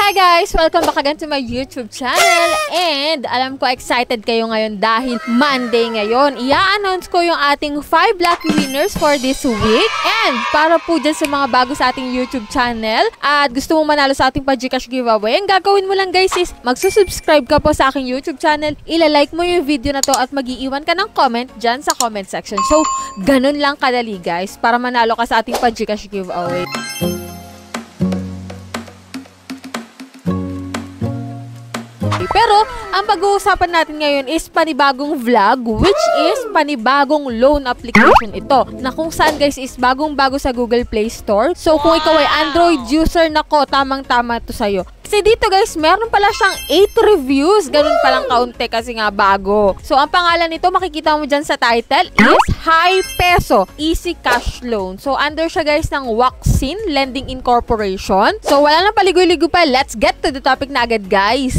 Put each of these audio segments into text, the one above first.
Hi guys! Welcome back again to my YouTube channel. And alam ko excited kayo ngayon dahil Monday ngayon. I-announce ko yung ating 5 lucky winners for this week. And para po dyan sa mga bago sa ating YouTube channel at gusto mo manalo sa ating pa-Gcash giveaway, ang gagawin mo lang guys is magsusubscribe ka po sa aking YouTube channel, ilalike mo yung video na to at mag-iiwan ka ng comment dyan sa comment section. So, ganun lang kadali guys para manalo ka sa ating pa-Gcash giveaway. Pero, ang pag-uusapan natin ngayon is panibagong vlog, which is panibagong loan application ito. Na kung saan guys is bagong-bago sa Google Play Store. So, kung ikaw ay Android user, nako, tamang-tama ito sa'yo. Kasi dito guys, meron pala siyang 8 reviews. Ganun palang kaunti kasi nga bago. So, ang pangalan nito, makikita mo dyan sa title, is High Peso Easy Cash Loan. So, under siya guys ng Waxin Lending Incorporation. So, wala nang paligoy-ligoy pa. Let's get to the topic na agad guys.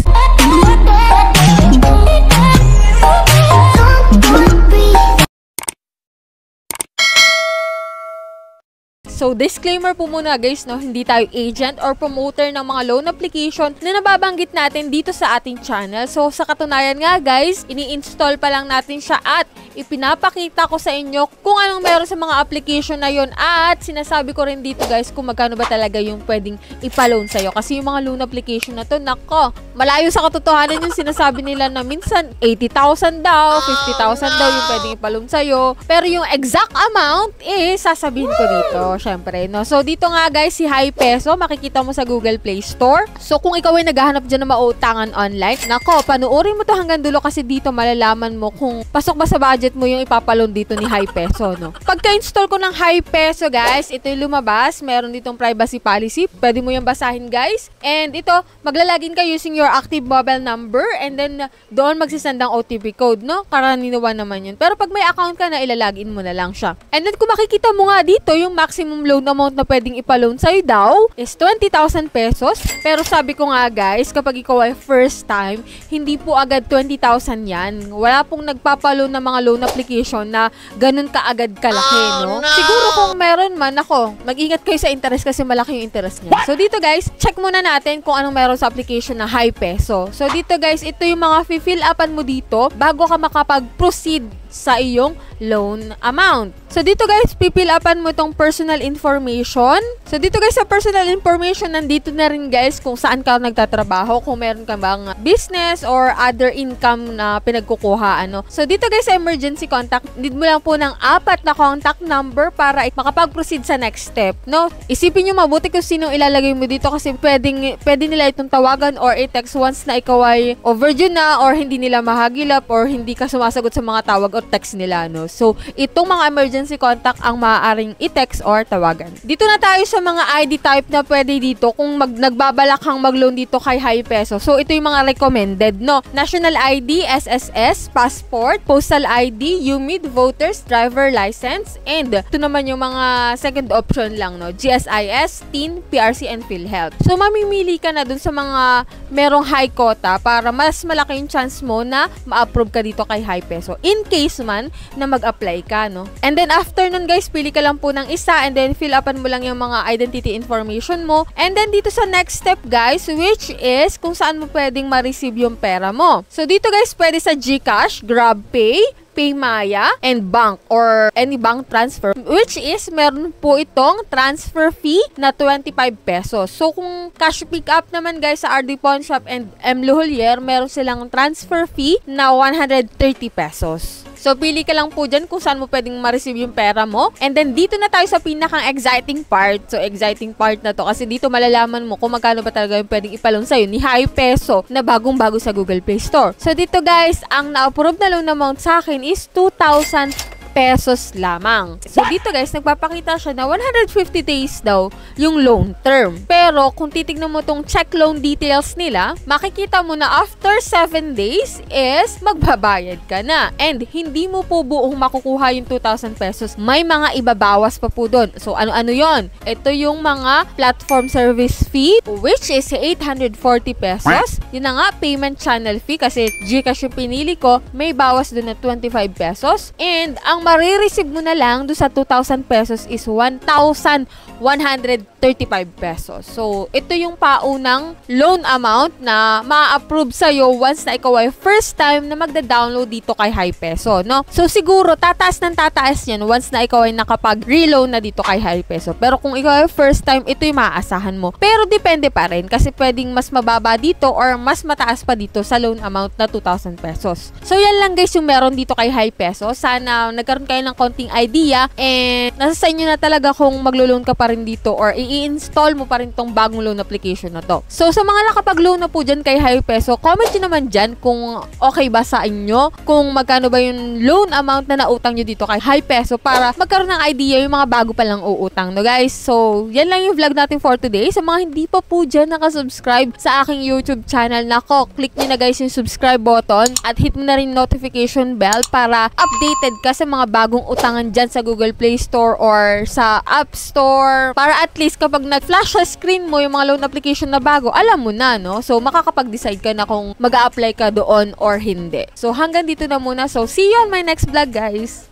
So, disclaimer po muna guys, no, hindi tayo agent or promoter ng mga loan application na nababanggit natin dito sa ating channel. So, sa katunayan nga guys, ini-install pa lang natin siya at ipinapakita ko sa inyo kung anong meron sa mga application na yon at sinasabi ko rin dito guys kung magkano ba talaga yung pwedeng ipaloan sa'yo. Kasi yung mga loan application na to, nako, malayo sa katotohanan yung sinasabi nila na minsan 80,000 daw, 50,000 daw yung pwedeng ipaloan sa'yo. Pero yung exact amount, sasabihin ko dito. Syempre, no? So, dito nga guys, si High Peso, makikita mo sa Google Play Store. So, kung ikaw ay naghahanap dyan na mautangan online, nako, panuorin mo to hanggang dulo kasi dito malalaman mo kung pasok ba sa budget mo yung ipapalon dito ni High Peso, no? Pagka-install ko ng High Peso, guys, ito yung lumabas. Meron ditong privacy policy. Pwede mo yung basahin, guys. And ito, maglalagin ka using your active mobile number and then doon magsisend ang OTP code, no? Karaniwan naman yun. Pero pag may account ka na, ilalagin mo na lang siya. And then, kung makikita mo nga dito, yung maximum loan amount na pwedeng ipaloan sa'yo daw is 20,000 pesos. Pero sabi ko nga guys, kapag ikaw ay first time, hindi po agad 20,000 yan. Wala pong nagpapaloan ng mga loan application na ganun kaagad kalaki, no? Siguro kung meron man, ako, mag-ingat kayo sa interest kasi malaki yung interest niya. So dito guys, check muna natin kung anong meron sa application na High Peso. So dito guys, ito yung mga fill upan mo dito bago ka makapag-proceed sa iyong loan amount. So, dito guys, pipil-upan mo itong personal information. So, dito guys, sa personal information, nandito na rin guys kung saan ka nagtatrabaho, kung meron ka bang business or other income na pinagkukuha, ano. So, dito guys, sa emergency contact, need mo lang po ng 4 na contact number para makapag-proceed sa next step, no? Isipin nyo mabuti kung sino ilalagay mo dito kasi pwede nila itong tawagan or i-text once na ikaw ay overdue na or hindi nila mahagilap or hindi ka sumasagot sa mga tawag or text nila, no? So, itong mga emergency contact ang maaaring i-text or tawagan. Dito na tayo sa mga ID type na pwede dito kung nagbabalak kang mag-loan dito kay High Peso. So, ito yung mga recommended, no? National ID, SSS, Passport, Postal ID, UMID, Voters, Driver License, and ito naman yung mga second option lang, no? GSIS, TIN, PRC, and PhilHealth. So, mamimili ka na dun sa mga merong high quota para mas malaki yung chance mo na ma-approve ka dito kay High Peso. In case man na mag-apply ka, no? And then after nun guys, pili ka lang po ng isa and then fill upan mo lang yung mga identity information mo. And then dito sa next step guys, which is kung saan mo pwedeng ma-receive yung pera mo. So dito guys, pwede sa GCash, GrabPay, Paymaya, and bank or any bank transfer, which is meron po itong transfer fee na 25 pesos. So, kung cash pick up naman guys sa RD Pawn Shop and M. Luhulier, meron silang transfer fee na 130 pesos. So, pili ka lang po dyan kung saan mo pwedeng ma-receive yung pera mo. And then, dito na tayo sa pinakang exciting part. So, exciting part na to kasi dito malalaman mo kung magkano ba talaga yung pwedeng ipaloan sa'yo ni High Peso na bagong-bago sa Google Play Store. So, dito guys, ang na-approve na loan amount sa akin is 2,000 pesos lamang. So, dito guys, nagpapakita siya na 150 days daw yung loan term. Pero, kung titignan mo tong check loan details nila, makikita mo na after 7 days is magbabayad ka na. And, hindi mo po buong makukuha yung 2,000 pesos. May mga ibabawas pa po doon. So, ano-ano yon? Ito yung mga platform service fee, which is 840 pesos. Yun na nga, payment channel fee, kasi Gcash yung pinili ko, may bawas doon na 25 pesos. And, ang marireceive mo na lang do sa 2,000 pesos is 1,400 135 pesos. So, ito yung paunang loan amount na ma-approve sa'yo once na ikaw ay first time na magda-download dito kay HiPeso, no? So, siguro, tataas ng tataas yan once na ikaw ay nakapag-reloan na dito kay HiPeso. Pero kung ikaw ay first time, ito yung maaasahan mo. Pero depende pa rin kasi pwedeng mas mababa dito or mas mataas pa dito sa loan amount na 2,000 pesos. So, yan lang guys yung meron dito kay HiPeso. Sana nagkaroon kayo ng konting idea and nasa sa inyo na talaga kung maglo-loan ka pa rin dito or i-install mo pa rin tong bagong loan application na to. So, sa mga nakapag-loan na po dyan kay HiPeso, comment nyo naman dyan kung okay ba sa inyo, kung magkano ba yung loan amount na nautang nyo dito kay HiPeso para magkaroon ng idea yung mga bago pa lang uutang, no guys? So, yan lang yung vlog natin for today. Sa mga hindi pa po dyan nakasubscribe sa aking YouTube channel, nako, click nyo na guys yung subscribe button at hit mo na rin notification bell para updated ka sa mga bagong utangan dyan sa Google Play Store or sa App Store para at least kapag nag-flash sa screen mo yung mga loan application na bago, alam mo na, no? So, makakapag-decide ka na kung mag-a-apply ka doon or hindi. So, hanggang dito na muna. So, see you on my next vlog, guys!